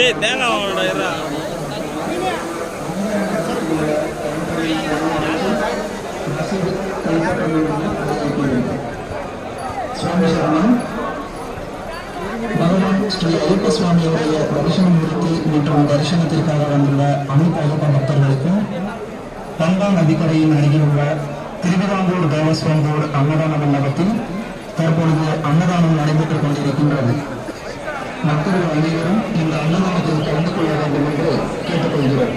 ஏய் தேங்காய் வாங்கடா இருடா. பகவான் ஸ்ரீ ஐயப்ப சுவாமியுடைய தரிசனமூர்த்தி மற்றும் தரிசனத்திற்காக வந்துள்ள அனைத்து ஐயப்ப பக்தர்களுக்கும் கங்கா நதிக்கரையின் அருகில் உள்ள திருவிதாங்கூர் தேவஸ்வம் போர்டு அன்னதான மண்டபத்தில் தற்பொழுது அன்னதானம் நடைபெற்றுக் கொண்டிருக்கின்றது. மக்கள் அனைவரும் இந்த அன்னதானத்தில் கலந்து கொள்ள வேண்டும் என்று கேட்டுக்கொள்கிறோம்.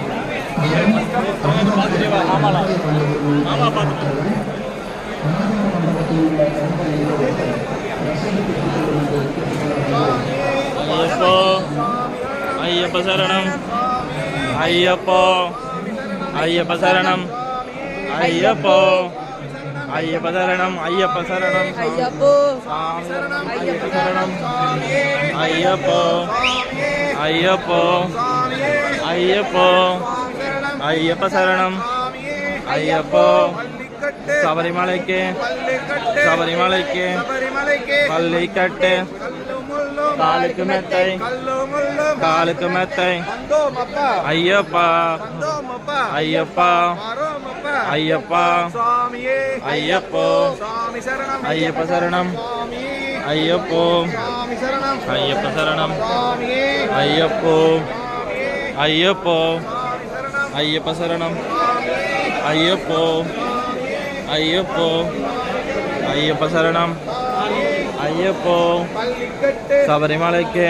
ஐயப்ப சரணம் ஐயப்போ ஐயப்ப சரணம் ஐயப்போ ஐயப்ப சரணம் ஐயப்ப சரணம் ஐயப்போ ஐயப்ப சரணம் ஐயப்போ ஐயப்போ ஐயப்போ ஐயப்ப சரணம் ஐயப்போ சபரிமலைக்கு சபரிமலைக்கு பள்ளிக்கட்டு காலுக்கு மெத்தை காலுக்கு மெத்தை ஐயப்பா ஐயப்பா ஐயப்பா ஐயப்போ ஐயப்ப சரணம் ஐயப்போ ஐயப்ப சரணம் ஐயப்போ ஐயப்போ ஐயப்ப சரணம் ஐயப்போ ஐயப்போ ஐயப்ப சரணம் ஐயப்போ சபரிமலைக்கு